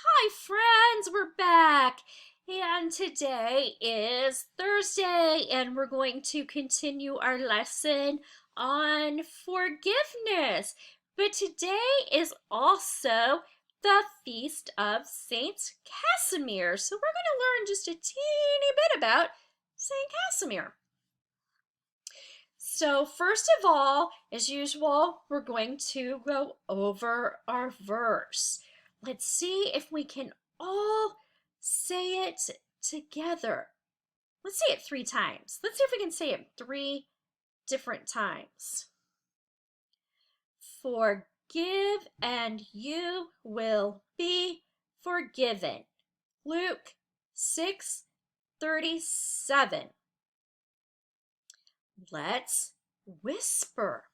Hi, friends, we're back. And today is Thursday, and we're going to continue our lesson on forgiveness. But today is also the feast of Saint Casimir. So we're going to learn just a teeny bit about Saint Casimir. So, first of all, as usual, we're going to go over our verse. Let's see if we can all say it together. Let's say it 3 times. Let's see if we can say it 3 different times. Forgive and you will be forgiven. Luke 6:37. Let's whisper.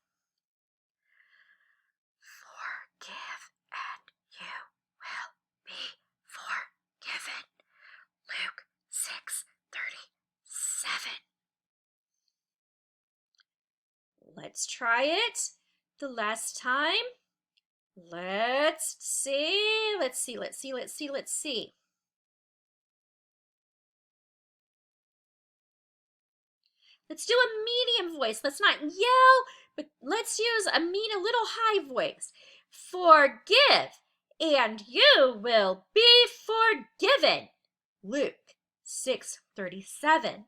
Forgive and you will be forgiven. Luke 6:37. Let's try it the last time. Let's see. Let's see. Let's do a medium voice. Let's not yell, but let's use a little high voice. Forgive, and you will be forgiven. Luke 6:37.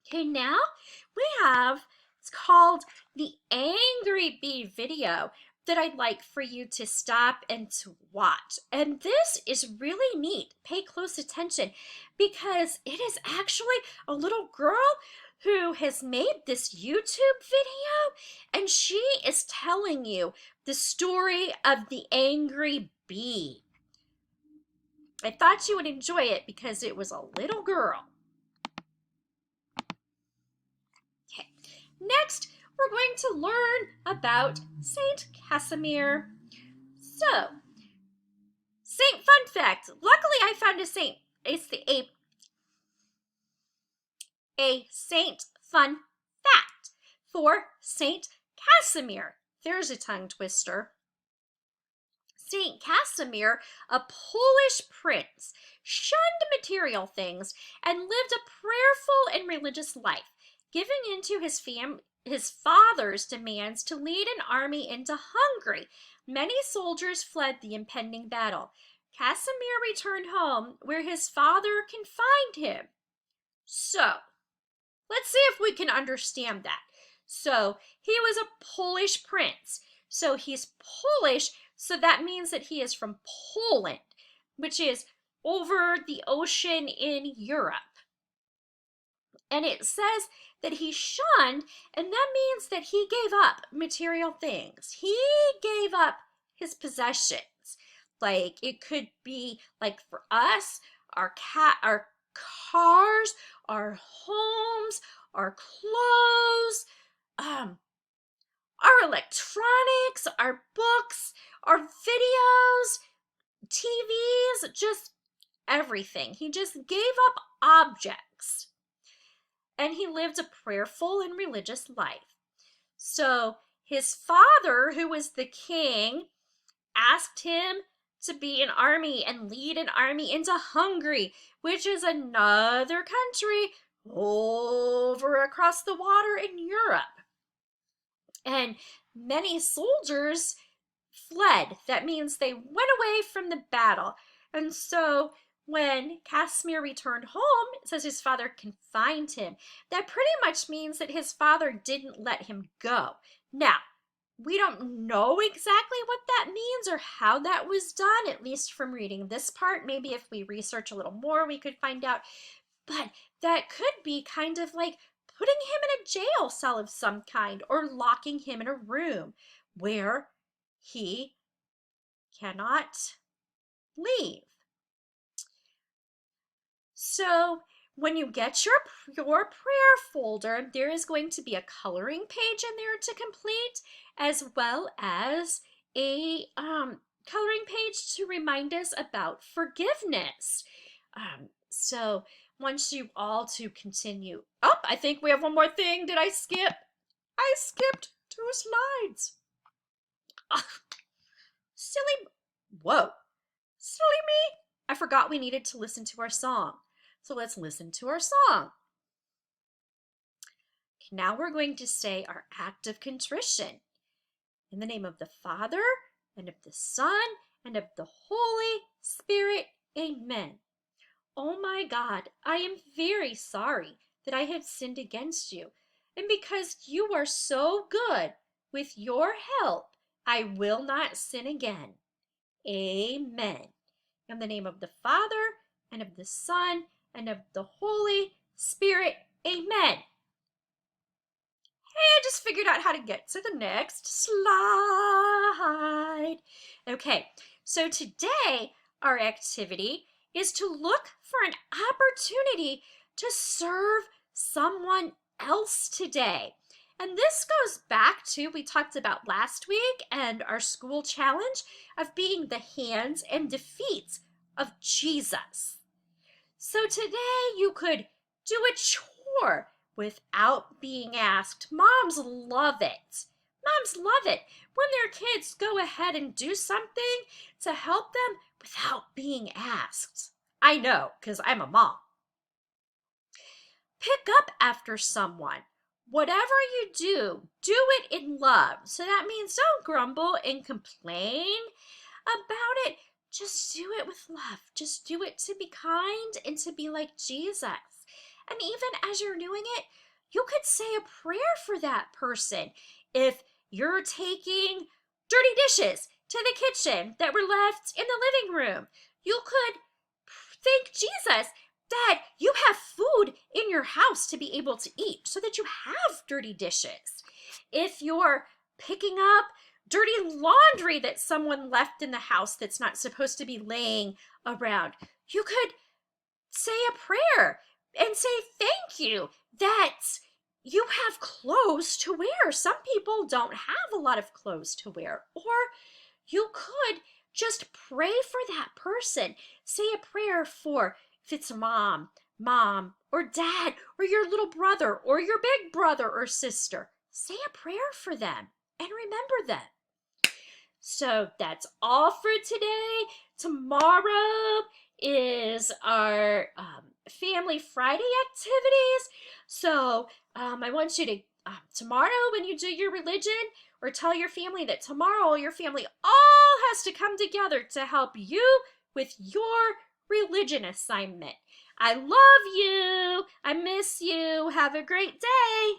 Okay, now we have, it's called the Angry Bee video that I'd like for you to stop and to watch. And this is really neat. Pay close attention because it is actually a little girl who has made this YouTube video, and she is telling you the story of the angry bee. I thought you would enjoy it because it was a little girl. Okay, next we're going to learn about Saint Casimir. So, Saint fun fact. Luckily, I found a saint. It's a saint fun fact for Saint Casimir. There's a tongue twister. Saint Casimir, a Polish prince, shunned material things and lived a prayerful and religious life, giving in to his father's demands to lead an army into Hungary. Many soldiers fled the impending battle. Casimir returned home, where his father confined him. So, let's see if we can understand that. So, he was a Polish prince. So, he's Polish, so that means that he is from Poland, which is over the ocean in Europe. And it says that he shunned, and that means that he gave up material things. He gave up his possessions. Like, it could be like for us, our cars, our homes, our clothes, our electronics, our books, our videos, TVs, just everything. He just gave up objects. And he lived a prayerful and religious life. So his father, who was the king, asked him to be an army and lead an army into Hungary, which is another country over across the water in Europe. And many soldiers fled. That means they went away from the battle. And so when Casimir returned home, it says his father confined him. That pretty much means that his father didn't let him go. Now, we don't know exactly what that means or how that was done, at least from reading this part. Maybe if we research a little more, we could find out. But that could be kind of like putting him in a jail cell of some kind or locking him in a room where he cannot leave. So when you get your prayer folder, there is going to be a coloring page in there to complete, as well as a coloring page to remind us about forgiveness. So wants you all to continue. Oh, I think we have one more thing. Did I skip? I skipped 2 slides. Ugh, silly, whoa, silly forgot we needed to listen to our song. So let's listen to our song. Now we're going to say our act of contrition. In the name of the Father, and of the Son, and of the Holy Spirit. Amen. Oh my God, I am very sorry that I have sinned against you. And because you are so good, with your help, I will not sin again. Amen. In the name of the Father, and of the Son, and of the Holy Spirit. Amen. Hey, I just figured out how to get to the next slide. Okay, so today our activity is to look for an opportunity to serve someone else today. And this goes back to, we talked about last week and our school challenge of being the hands and the feet of Jesus. So today you could do a chore without being asked. Moms love it. Moms love it when their kids go ahead and do something to help them without being asked. I know, because I'm a mom. Pick up after someone. Whatever you do it in love. So that means don't grumble and complain about it. Just do it with love. Just do it to be kind and to be like Jesus. And even as you're doing it, you could say a prayer for that person. If you're taking dirty dishes to the kitchen that were left in the living room, you could thank Jesus that you have food in your house to be able to eat so that you have dirty dishes. If you're picking up dirty laundry that someone left in the house that's not supposed to be laying around, you could say a prayer and say thank you that you have clothes to wear. Some people don't have a lot of clothes to wear. Or you could just pray for that person. Say a prayer for, if it's mom, or dad, or your little brother, or your big brother or sister. Say a prayer for them and remember them. So that's all for today. Tomorrow is our Family Friday activities. So I want you to, tomorrow when you do your religion, or tell your family that tomorrow your family all has to come together to help you with your religion assignment. I love you. I miss you. Have a great day.